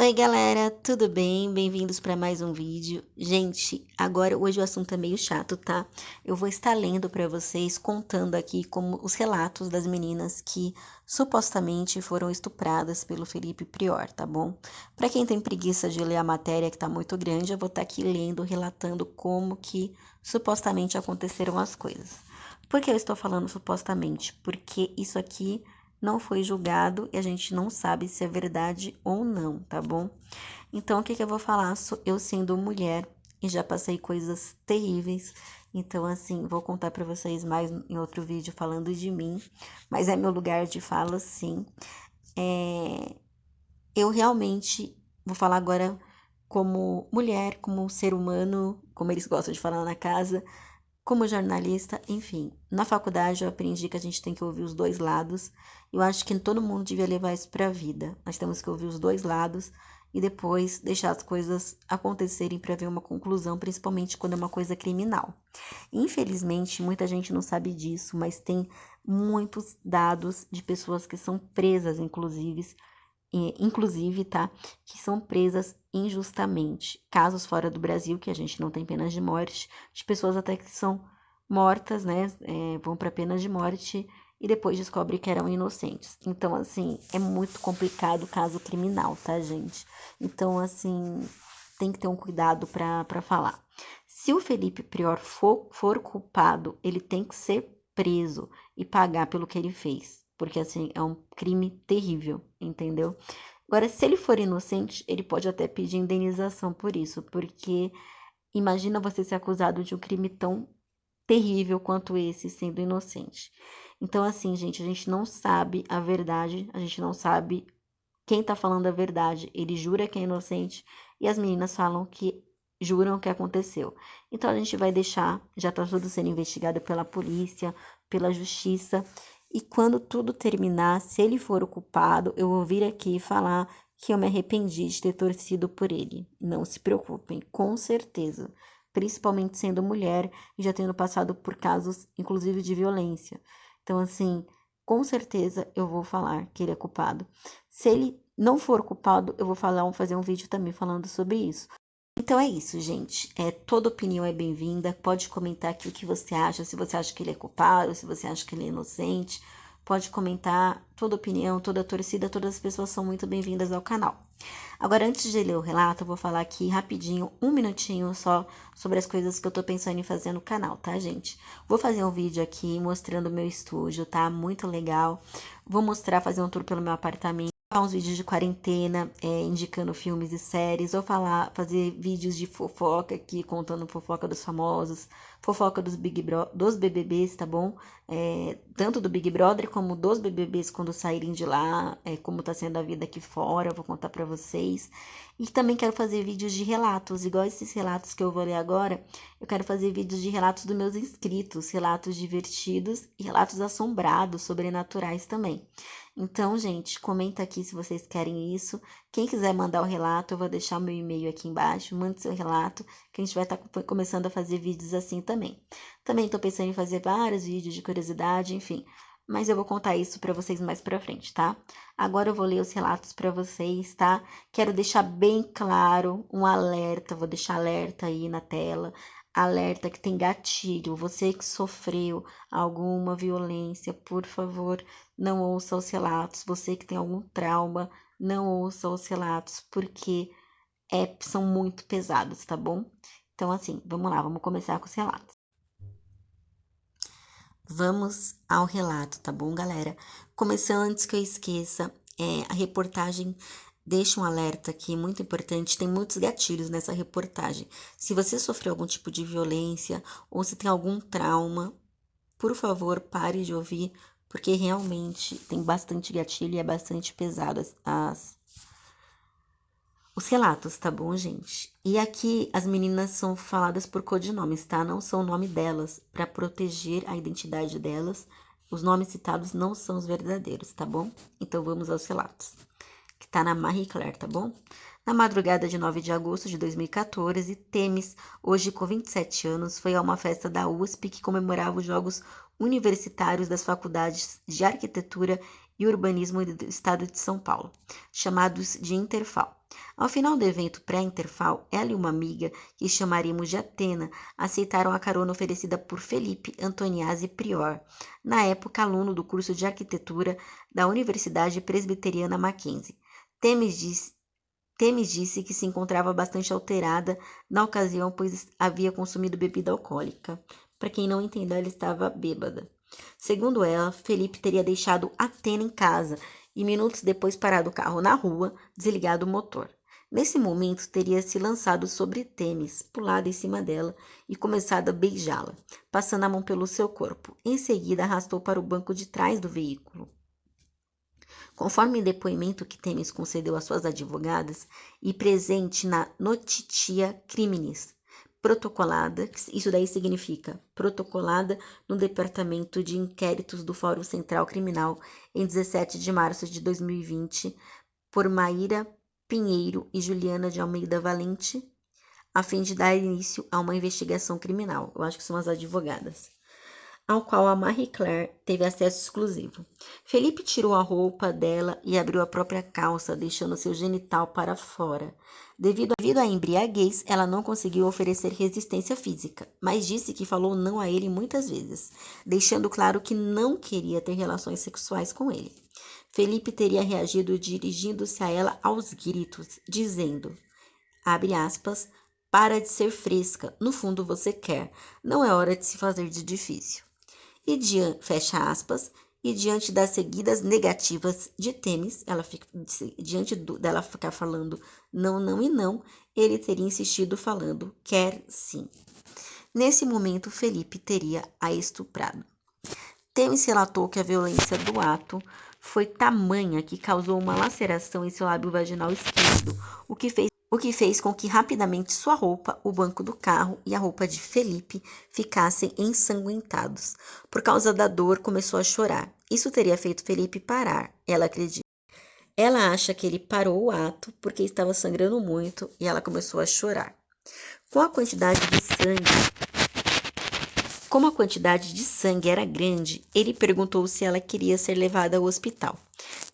Oi galera, tudo bem? Bem-vindos para mais um vídeo. Gente, hoje o assunto é meio chato, tá? Eu vou estar lendo para vocês, contando aqui como os relatos das meninas que supostamente foram estupradas pelo Felipe Prior, tá bom? Para quem tem preguiça de ler a matéria que tá muito grande, eu vou estar aqui lendo, relatando como que supostamente aconteceram as coisas. Por que eu estou falando supostamente? Porque isso aqui não foi julgado e a gente não sabe se é verdade ou não, tá bom? Então, o que eu vou falar? Eu sendo mulher e já passei coisas terríveis. Então, assim, vou contar pra vocês mais em outro vídeo falando de mim. Mas é meu lugar de fala, sim. Eu realmente vou falar agora como mulher, como ser humano, como eles gostam de falar na casa, como jornalista, enfim. Na faculdade eu aprendi que a gente tem que ouvir os dois lados. Eu acho que todo mundo devia levar isso para a vida. Nós temos que ouvir os dois lados e depois deixar as coisas acontecerem para ver uma conclusão, principalmente quando é uma coisa criminal. Infelizmente, muita gente não sabe disso, mas tem muitos dados de pessoas que são presas, inclusive, tá, que são presas injustamente. Casos fora do Brasil, que a gente não tem penas de morte, de pessoas até que são mortas, né, vão para penas de morte e depois descobre que eram inocentes. Então, assim, é muito complicado o caso criminal, tá, gente? Então, assim, tem que ter um cuidado para falar. Se o Felipe Prior for culpado, ele tem que ser preso e pagar pelo que ele fez. Porque, assim, é um crime terrível, entendeu? Agora, se ele for inocente, ele pode até pedir indenização por isso. Porque imagina você ser acusado de um crime tão terrível quanto esse, sendo inocente. Então, assim, gente, a gente não sabe a verdade, a gente não sabe quem tá falando a verdade. Ele jura que é inocente e as meninas falam que juram que aconteceu. Então a gente vai deixar, já tá tudo sendo investigado pela polícia, pela justiça. E quando tudo terminar, se ele for o culpado, eu vou vir aqui falar que eu me arrependi de ter torcido por ele. Não se preocupem, com certeza. Principalmente sendo mulher e já tendo passado por casos, inclusive, de violência. Então, assim, com certeza eu vou falar que ele é culpado. Se ele não for culpado, eu vou fazer um vídeo também falando sobre isso. Então é isso, gente. Toda opinião é bem-vinda. Pode comentar aqui o que você acha, se você acha que ele é culpado, se você acha que ele é inocente. Pode comentar toda opinião, toda torcida, todas as pessoas são muito bem-vindas ao canal. Agora, antes de ler o relato, eu vou falar aqui rapidinho, um minutinho só, sobre as coisas que eu tô pensando em fazer no canal, tá, gente? Vou fazer um vídeo aqui mostrando o meu estúdio, tá? Muito legal. Vou mostrar, fazer um tour pelo meu apartamento. Uns vídeos de quarentena, indicando filmes e séries, ou fazer vídeos de fofoca aqui, contando fofoca dos famosos, fofoca dos BBBs, tá bom? Tanto do Big Brother como dos BBBs quando saírem de lá, como tá sendo a vida aqui fora, eu vou contar pra vocês. E também quero fazer vídeos de relatos, igual esses relatos que eu vou ler agora, eu quero fazer vídeos de relatos dos meus inscritos, relatos divertidos e relatos assombrados, sobrenaturais também. Então, gente, comenta aqui se vocês querem isso. Quem quiser mandar o relato, eu vou deixar o meu e-mail aqui embaixo. Mande seu relato, que a gente vai estar começando a fazer vídeos assim também. Também estou pensando em fazer vários vídeos de curiosidade, enfim. Mas eu vou contar isso para vocês mais pra frente, tá? Agora eu vou ler os relatos para vocês, tá? Quero deixar bem claro um alerta, vou deixar alerta aí na tela. Alerta que tem gatilho. Você que sofreu alguma violência, por favor, não ouça os relatos. Você que tem algum trauma, não ouça os relatos, porque são muito pesados, tá bom? Então, assim, vamos lá, vamos começar com os relatos. Vamos ao relato, tá bom, galera? Começando antes que eu esqueça, a reportagem deixa um alerta aqui muito importante. Tem muitos gatilhos nessa reportagem. Se você sofreu algum tipo de violência ou se tem algum trauma, por favor, pare de ouvir, porque realmente tem bastante gatilho e é bastante pesado os relatos, tá bom, gente? E aqui as meninas são faladas por codinomes, tá? Não são o nome delas, para proteger a identidade delas. Os nomes citados não são os verdadeiros, tá bom? Então vamos aos relatos. Que tá na Marie Claire, tá bom? Na madrugada de 9 de agosto de 2014, Temis, hoje com 27 anos, foi a uma festa da USP que comemorava os Jogos Universitários das Faculdades de Arquitetura e Urbanismo do Estado de São Paulo, chamados de Interfal. Ao final do evento pré-interfal, ela e uma amiga, que chamaremos de Atena, aceitaram a carona oferecida por Felipe Antoniazzi Prior, na época aluno do curso de arquitetura da Universidade Presbiteriana Mackenzie. Temis disse que se encontrava bastante alterada na ocasião, pois havia consumido bebida alcoólica. Para quem não entendeu, ela estava bêbada. Segundo ela, Felipe teria deixado Atena em casa e minutos depois parado o carro na rua, desligado o motor. Nesse momento, teria se lançado sobre Temis, pulado em cima dela e começado a beijá-la, passando a mão pelo seu corpo. Em seguida, arrastou para o banco de trás do veículo. Conforme o depoimento que Temis concedeu às suas advogadas e presente na Notitia Criminis, protocolada, isso daí significa protocolada no Departamento de Inquéritos do Fórum Central Criminal em 17 de março de 2020, por Maíra Pinheiro e Juliana de Almeida Valente, a fim de dar início a uma investigação criminal. Eu acho que são as advogadas, ao qual a Marie Claire teve acesso exclusivo. Felipe tirou a roupa dela e abriu a própria calça, deixando seu genital para fora. Devido à embriaguez, ela não conseguiu oferecer resistência física, mas disse que falou não a ele muitas vezes, deixando claro que não queria ter relações sexuais com ele. Felipe teria reagido dirigindo-se a ela aos gritos, dizendo, abre aspas, para de ser fresca, no fundo você quer, não é hora de se fazer de difícil. Fecha aspas, e diante das seguidas negativas de Temis, dela ficar falando não, não e não, ele teria insistido falando quer sim. Nesse momento, Felipe teria a estuprado. Temis relatou que a violência do ato foi tamanha que causou uma laceração em seu lábio vaginal esquerdo, o que fez com que rapidamente sua roupa, o banco do carro e a roupa de Felipe ficassem ensanguentados. Por causa da dor, começou a chorar. Isso teria feito Felipe parar, ela acredita. Ela acha que ele parou o ato porque estava sangrando muito e ela começou a chorar. Como a quantidade de sangue era grande, ele perguntou se ela queria ser levada ao hospital.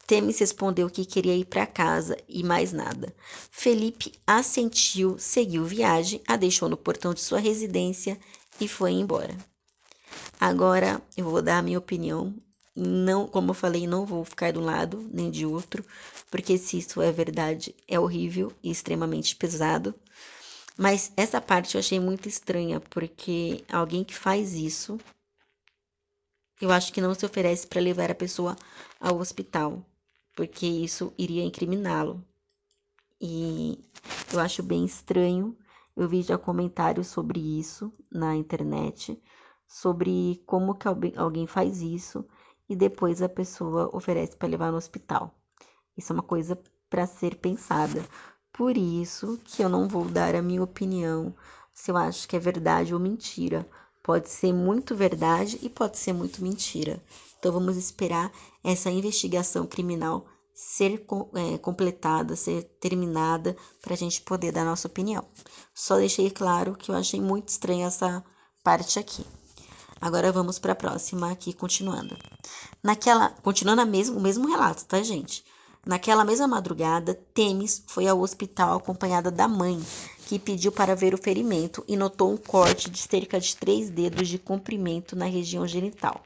Temis respondeu que queria ir para casa e mais nada. Felipe assentiu, seguiu viagem, a deixou no portão de sua residência e foi embora. Agora eu vou dar a minha opinião. Não, como eu falei, não vou ficar de um lado nem de outro, porque se isso é verdade, é horrível e extremamente pesado. Mas essa parte eu achei muito estranha, porque alguém que faz isso, eu acho que não se oferece para levar a pessoa ao hospital, porque isso iria incriminá-lo. E eu acho bem estranho. Eu vi já comentários sobre isso na internet, sobre como que alguém faz isso e depois a pessoa oferece para levar no hospital. Isso é uma coisa para ser pensada. Por isso que eu não vou dar a minha opinião se eu acho que é verdade ou mentira. Pode ser muito verdade e pode ser muito mentira. Então vamos esperar essa investigação criminal ser completada, ser terminada, para a gente poder dar nossa opinião. Só deixei claro que eu achei muito estranha essa parte aqui. Agora vamos para a próxima aqui, continuando. Continuando o mesmo relato, tá, gente? Naquela mesma madrugada, Temis foi ao hospital acompanhada da mãe, que pediu para ver o ferimento e notou um corte de cerca de 3 dedos de comprimento na região genital,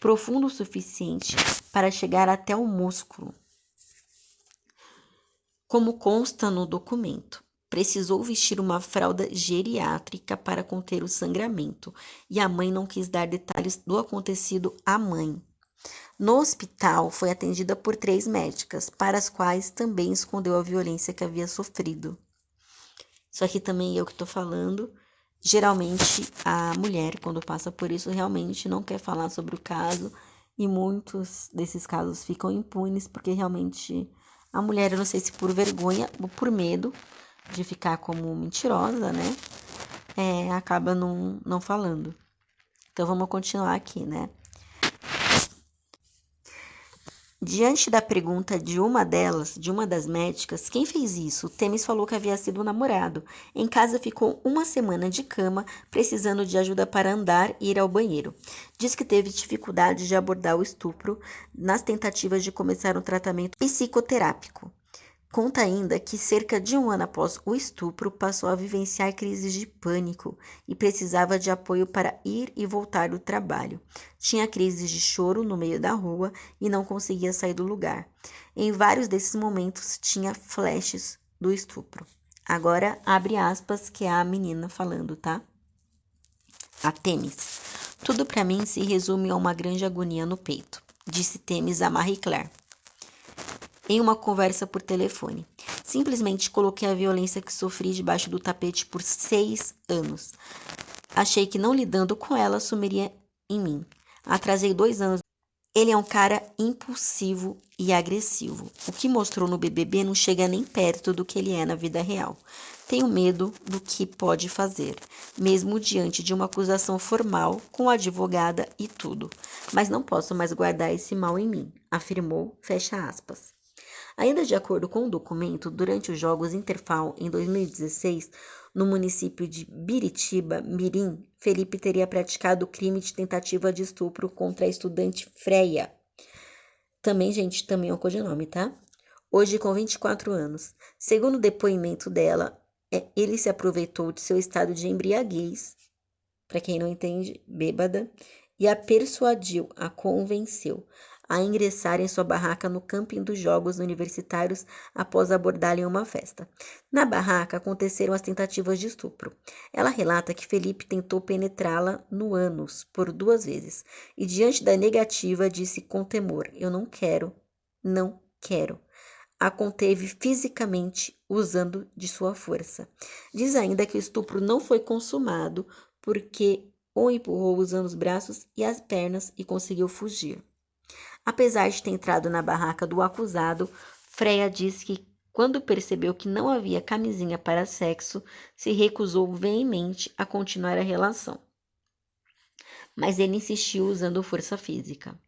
profundo o suficiente para chegar até o músculo. Como consta no documento, precisou vestir uma fralda geriátrica para conter o sangramento, e a mãe não quis dar detalhes do acontecido à mãe. No hospital, foi atendida por 3 médicas, para as quais também escondeu a violência que havia sofrido. Isso aqui também é o que estou falando. Geralmente, a mulher, quando passa por isso, realmente não quer falar sobre o caso, e muitos desses casos ficam impunes, porque realmente a mulher, eu não sei se por vergonha ou por medo de ficar como mentirosa, né? Acaba não falando. Então, vamos continuar aqui, né? Diante da pergunta de uma das médicas, quem fez isso? Temis falou que havia sido o namorado. Em casa ficou 1 semana de cama, precisando de ajuda para andar e ir ao banheiro. Diz que teve dificuldade de abordar o estupro nas tentativas de começar um tratamento psicoterápico. Conta ainda que cerca de um ano após o estupro, passou a vivenciar crises de pânico e precisava de apoio para ir e voltar do trabalho. Tinha crises de choro no meio da rua e não conseguia sair do lugar. Em vários desses momentos, tinha flashes do estupro. Agora, abre aspas, que é a menina falando, tá? A Temis. Tudo para mim se resume a uma grande agonia no peito, disse Temis a Marie Claire em uma conversa por telefone. Simplesmente coloquei a violência que sofri debaixo do tapete por 6 anos. Achei que não lidando com ela sumiria em mim. Atrasei 2 anos. Ele é um cara impulsivo e agressivo. O que mostrou no BBB não chega nem perto do que ele é na vida real. Tenho medo do que pode fazer, mesmo diante de uma acusação formal, com advogada e tudo. Mas não posso mais guardar esse mal em mim, afirmou, fecha aspas. Ainda de acordo com o documento, durante os Jogos Interfal em 2016, no município de Biritiba, Mirim, Felipe teria praticado o crime de tentativa de estupro contra a estudante Freia. Também, gente, também é um codinome, tá? Hoje com 24 anos. Segundo o depoimento dela, ele se aproveitou de seu estado de embriaguez, para quem não entende, bêbada, e a persuadiu, a convenceu a ingressar em sua barraca no camping dos Jogos Universitários após abordá-la em uma festa. Na barraca aconteceram as tentativas de estupro. Ela relata que Felipe tentou penetrá-la no ânus por 2 vezes e, diante da negativa, disse com temor: "Eu não quero, não quero." A conteve fisicamente usando de sua força. Diz ainda que o estupro não foi consumado porque o empurrou usando os braços e as pernas e conseguiu fugir. Apesar de ter entrado na barraca do acusado, Freya diz que quando percebeu que não havia camisinha para sexo, se recusou veemente a continuar a relação. Mas ele insistiu usando força física.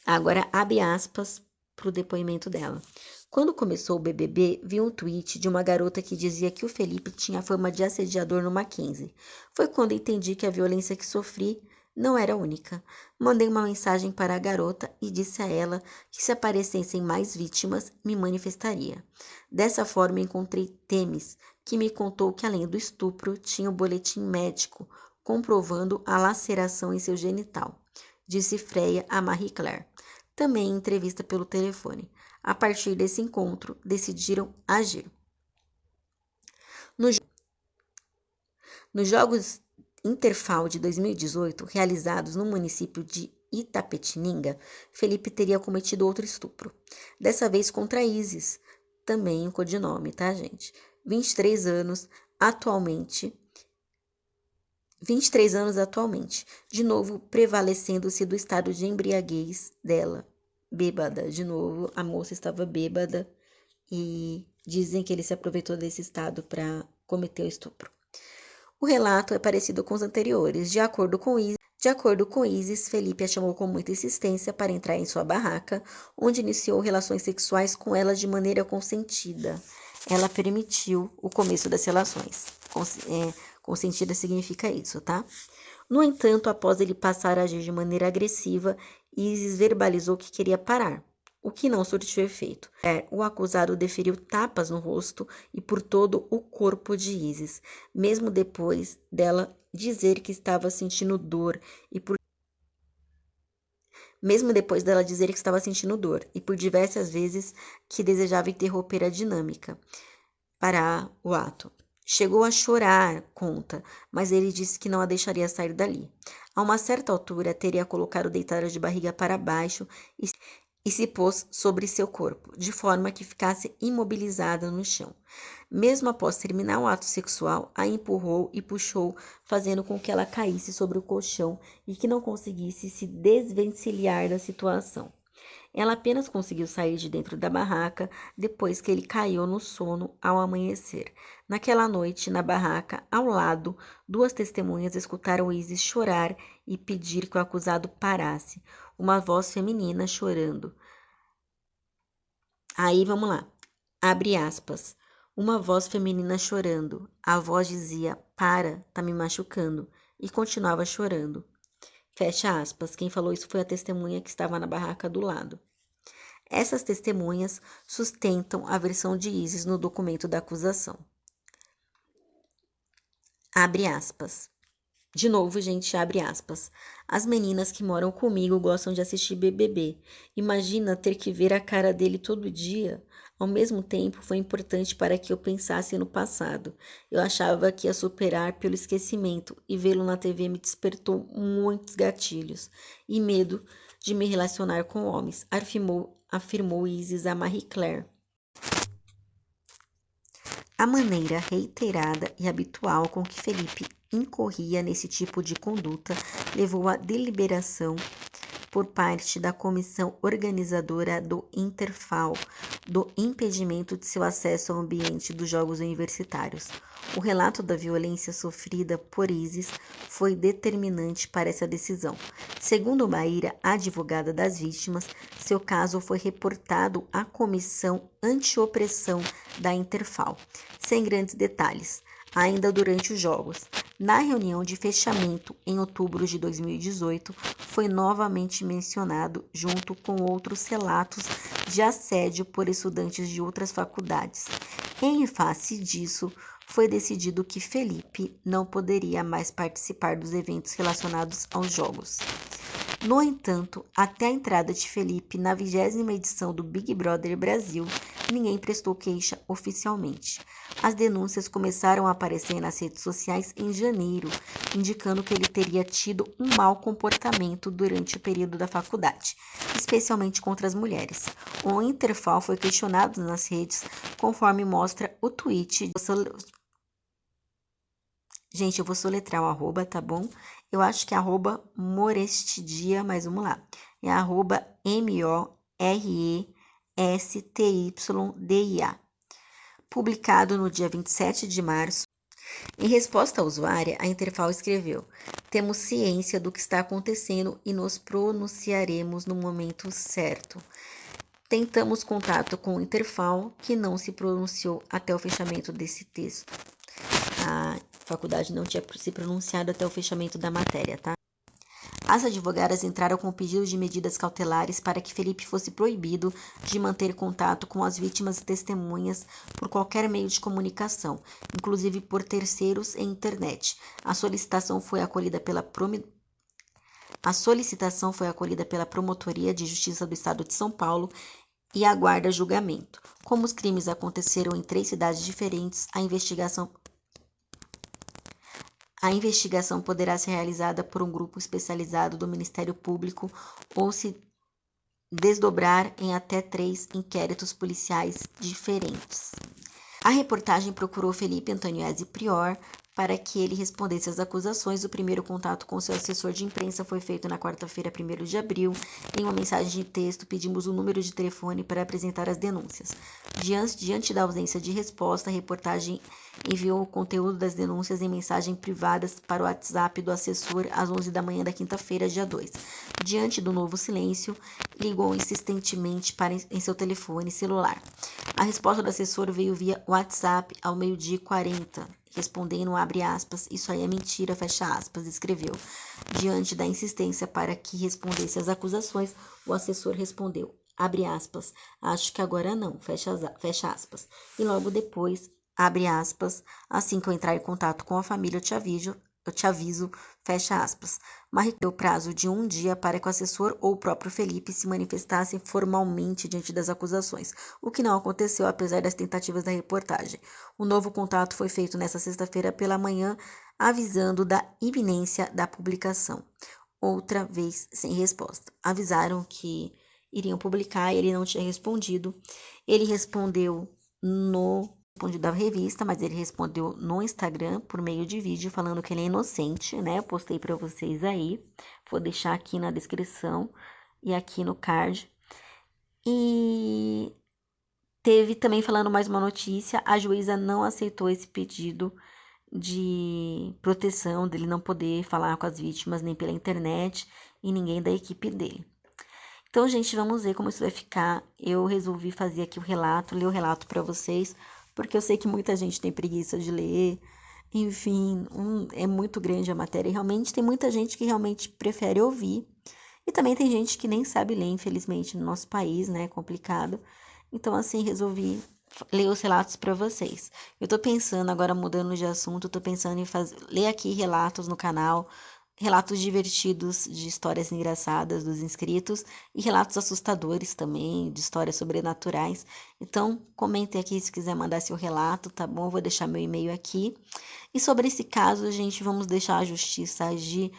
Agora abre aspas para o depoimento dela. Quando começou o BBB, vi um tweet de uma garota que dizia que o Felipe tinha fama de assediador no Mackenzie. Foi quando entendi que a violência que sofri não era única. Mandei uma mensagem para a garota e disse a ela que se aparecessem mais vítimas, me manifestaria. Dessa forma, encontrei Temis, que me contou que além do estupro, tinha o boletim médico comprovando a laceração em seu genital, disse Freya a Marie Claire, também em entrevista pelo telefone. A partir desse encontro, decidiram agir. Nos Jogos Interfal de 2018, realizados no município de Itapetininga, Felipe teria cometido outro estupro. Dessa vez contra Isis, também um codinome, tá, gente? 23 anos atualmente. De novo prevalecendo-se do estado de embriaguez dela. Bêbada, de novo, a moça estava bêbada e dizem que ele se aproveitou desse estado para cometer o estupro. O relato é parecido com os anteriores. De acordo com Isis, Felipe a chamou com muita insistência para entrar em sua barraca, onde iniciou relações sexuais com ela de maneira consentida. Ela permitiu o começo das relações. Consentida significa isso, tá? No entanto, após ele passar a agir de maneira agressiva, Isis verbalizou que queria parar, o que não surtiu efeito. O acusado deferiu tapas no rosto e por todo o corpo de Isis, mesmo depois dela dizer que estava sentindo dor e por diversas vezes que desejava interromper a dinâmica para o ato. Chegou a chorar, conta, mas ele disse que não a deixaria sair dali. A uma certa altura, teria colocado deitada de barriga para baixo e se pôs sobre seu corpo, de forma que ficasse imobilizada no chão. Mesmo após terminar o ato sexual, a empurrou e puxou, fazendo com que ela caísse sobre o colchão e que não conseguisse se desvencilhar da situação. Ela apenas conseguiu sair de dentro da barraca depois que ele caiu no sono ao amanhecer. Naquela noite, na barraca, ao lado, 2 testemunhas escutaram Isis chorar e pedir que o acusado parasse. Uma voz feminina chorando. Aí, vamos lá. Abre aspas. Uma voz feminina chorando. A voz dizia: "Para, tá me machucando." E continuava chorando. Fecha aspas. Quem falou isso foi a testemunha que estava na barraca do lado. Essas testemunhas sustentam a versão de Isis no documento da acusação. Abre aspas. De novo, gente, abre aspas. As meninas que moram comigo gostam de assistir BBB. Imagina ter que ver a cara dele todo dia. Ao mesmo tempo, foi importante para que eu pensasse no passado. Eu achava que ia superar pelo esquecimento e vê-lo na TV me despertou muitos gatilhos e medo de me relacionar com homens, afirmou Isis a Marie Claire. A maneira reiterada e habitual com que Felipe incorria nesse tipo de conduta levou à deliberação por parte da comissão organizadora do Interfal do impedimento de seu acesso ao ambiente dos Jogos Universitários. O relato da violência sofrida por Isis foi determinante para essa decisão. Segundo Maíra, advogada das vítimas, seu caso foi reportado à Comissão Antiopressão da Interfal, sem grandes detalhes, ainda durante os Jogos. Na reunião de fechamento em outubro de 2018, foi novamente mencionado, junto com outros relatos de assédio por estudantes de outras faculdades. Em face disso, foi decidido que Felipe não poderia mais participar dos eventos relacionados aos Jogos. No entanto, até a entrada de Felipe na 20ª edição do Big Brother Brasil, ninguém prestou queixa oficialmente. As denúncias começaram a aparecer nas redes sociais em janeiro, indicando que ele teria tido um mau comportamento durante o período da faculdade, especialmente contra as mulheres. O Interfal foi questionado nas redes, conforme mostra o tweet. Gente, eu vou soletrar o arroba, tá bom? Eu acho que é arroba Morestidia, mas vamos lá. É arroba MORESTYDIA. Publicado no dia 27 de março. Em resposta à usuária, a Interfal escreveu: temos ciência do que está acontecendo e nos pronunciaremos no momento certo. Tentamos contato com o Interfal, que não se pronunciou até o fechamento desse texto. A faculdade não tinha se pronunciado até o fechamento da matéria, tá? As advogadas entraram com pedido de medidas cautelares para que Felipe fosse proibido de manter contato com as vítimas e testemunhas por qualquer meio de comunicação, inclusive por terceiros em internet. A solicitação foi acolhida pela Promotoria de Justiça do Estado de São Paulo e aguarda julgamento. Como os crimes aconteceram em 3 cidades diferentes, a investigação poderá ser realizada por um grupo especializado do Ministério Público ou se desdobrar em até 3 inquéritos policiais diferentes. A reportagem procurou Felipe Antoniazzi Prior para que ele respondesse às acusações. O primeiro contato com seu assessor de imprensa foi feito na quarta-feira, 1º de abril. Em uma mensagem de texto, pedimos o número de telefone para apresentar as denúncias. Diante da ausência de resposta, a reportagem enviou o conteúdo das denúncias em mensagens privadas para o WhatsApp do assessor às 11 da manhã da quinta-feira, dia 2. Diante do novo silêncio, ligou insistentemente em seu telefone celular. A resposta do assessor veio via WhatsApp ao 12h40. Respondendo, abre aspas, isso aí é mentira, fecha aspas, escreveu. Diante da insistência para que respondesse às acusações, o assessor respondeu, abre aspas, acho que agora não, fecha aspas. E logo depois, abre aspas, assim que eu entrar em contato com a família, eu te aviso, fecha aspas. Mas deu prazo de 1 dia para que o assessor ou o próprio Felipe se manifestassem formalmente diante das acusações, o que não aconteceu apesar das tentativas da reportagem. O novo contato foi feito nesta sexta-feira pela manhã, avisando da iminência da publicação. Outra vez sem resposta. Avisaram que iriam publicar e ele não tinha respondido. Ele respondeu da revista, mas ele respondeu no Instagram por meio de vídeo falando que ele é inocente, né? Eu postei para vocês aí, vou deixar aqui na descrição e aqui no card. E teve também falando mais uma notícia, a juíza não aceitou esse pedido de proteção, dele não poder falar com as vítimas nem pela internet e ninguém da equipe dele. Então, gente, vamos ver como isso vai ficar. Eu resolvi fazer aqui ler o relato para vocês, porque eu sei que muita gente tem preguiça de ler, enfim, é muito grande a matéria e realmente tem muita gente que realmente prefere ouvir E também tem gente que nem sabe ler, infelizmente, no nosso país, né? É complicado. Então, assim, resolvi ler os relatos para vocês. Eu tô pensando, agora mudando de assunto, tô pensando em ler aqui relatos no canal, relatos divertidos de histórias engraçadas dos inscritos e relatos assustadores também, de histórias sobrenaturais. Então, comentem aqui se quiser mandar seu relato, tá bom? Eu vou deixar meu e-mail aqui. E sobre esse caso, gente, vamos deixar a justiça agir,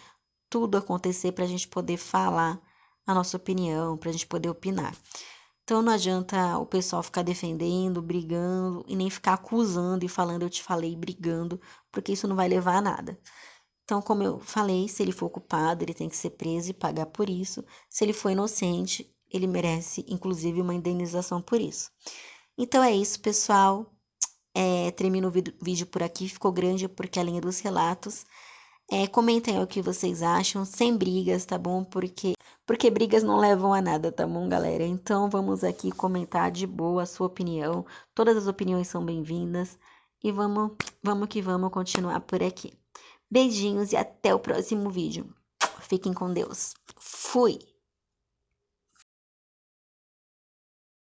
tudo acontecer para a gente poder falar a nossa opinião, para a gente poder opinar. Então não adianta o pessoal ficar defendendo, brigando e nem ficar acusando e falando eu te falei, brigando, porque isso não vai levar a nada. Então, como eu falei, se ele for culpado, ele tem que ser preso e pagar por isso. Se ele for inocente, ele merece, inclusive, uma indenização por isso. Então é isso, pessoal. Termino o vídeo por aqui. Ficou grande porque a linha dos relatos. Comentem aí o que vocês acham, sem brigas, tá bom? Porque brigas não levam a nada, tá bom, galera? Então vamos aqui comentar de boa a sua opinião. Todas as opiniões são bem-vindas. E vamos que vamos continuar por aqui. Beijinhos e até o próximo vídeo. Fiquem com Deus. Fui!